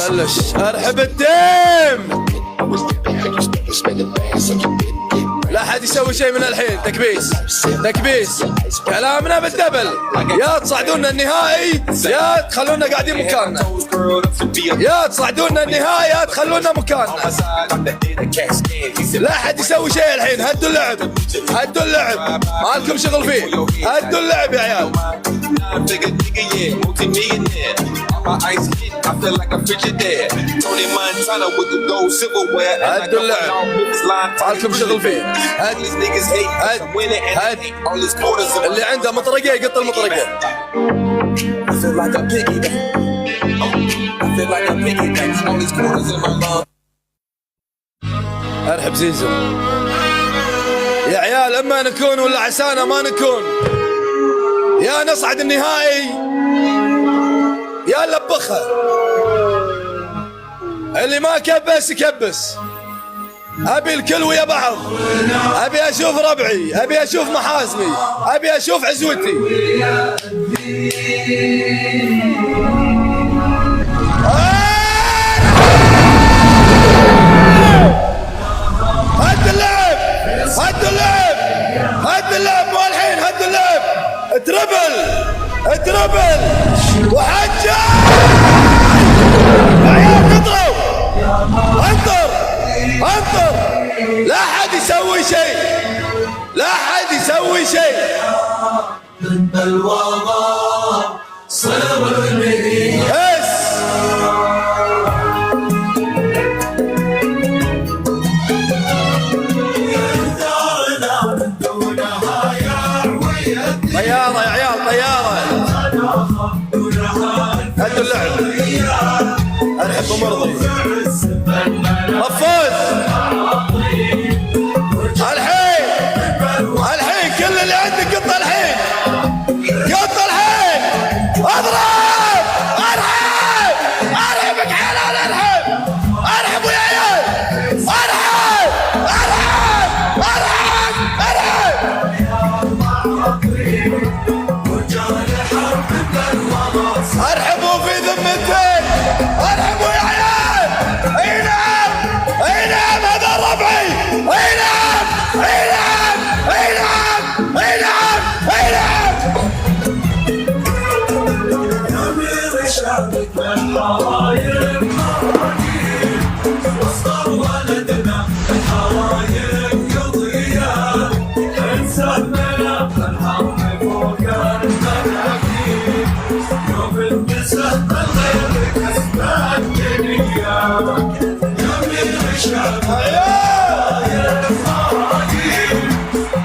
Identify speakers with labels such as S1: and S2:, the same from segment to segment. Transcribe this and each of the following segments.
S1: بلش ارحب الدم. لا حد يسوي شيء من الحين. تكبيس كلامنا بالدبل. يا تصعدونا النهائي يا تخلونا قاعدين مكاننا. يا تصعدونا النهائي يا تخلونا مكاننا. لا حد يسوي شيء الحين. هدوا اللعب ما لكم شغل فيه. هدوا اللعب يا عيال. هدوا اللعب ما لكم شغل فيه. هد اللي عنده مطرقة يقط المطرقة. ارحب زيزو. يا عيال اما نكون ولا عسانا ما نكون. يا نصعد النهائي يا نلبخها. اللي ما كبس يكبس. ابي الكل ويا بعض. ابي اشوف ربعي. ابي اشوف محاسني. ابي اشوف عزوتي. هد اللعب مو الحين. هد اللعب. تربل وحجة. يا عيال نضرب. انطر. لا حد يسوي شيء. طيارة يا عيال طيارة. هدوا اللعب. ارحب بمرضي. رفوز. الحين كل اللي عندك قط الحين. اضرب. ارحبك حلال. ارحبوا يا عيال. ارحبوا في ذمتين. ارحبوا يا عيال. اي نعم هذا ربعي. اي نعم. شعبك الحرايم وسط ولدنا الحرايم قضية. انسى الملف الحرب فوق المناكير. يوم المسح من غيرك اسمع الدنيا. يمين شعبك الحرايم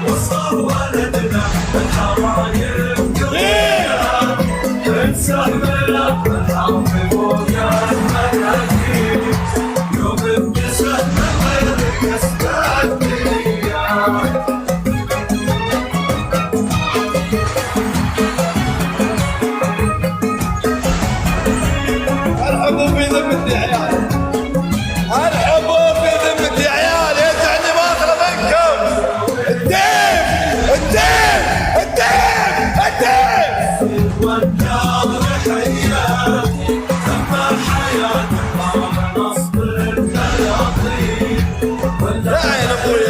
S1: وسط ولدنا الحرايم قضية. انسى الملف الحرب فوق المناكير. يوم المسح من غيرك اسمع الدنيا. ارحبوا في ذمتي يا عيال. يجعني ما اخلى منكم. الدين والنار حياه. اما حياتك ما نصب البلاطين. يا عين ابوي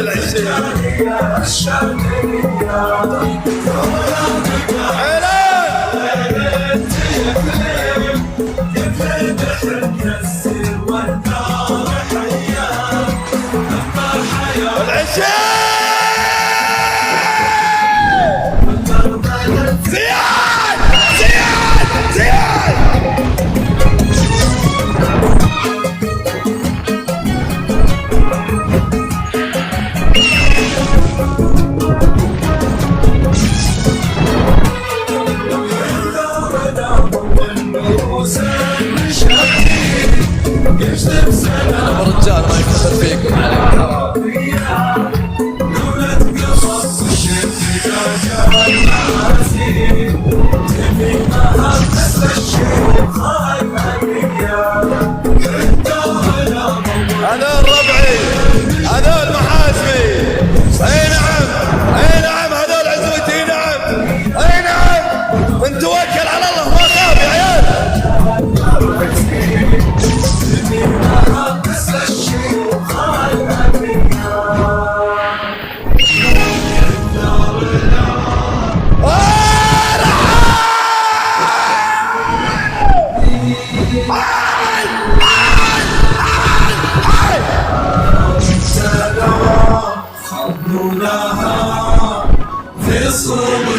S1: انا رجال ما يكثر فيكم عليك حرام. هذول ربعي هذول محاسبي. اي نعم هذول عزوتي. اي نعم من توكل على الله ما خاف يا عيال.
S2: هناها في الصبر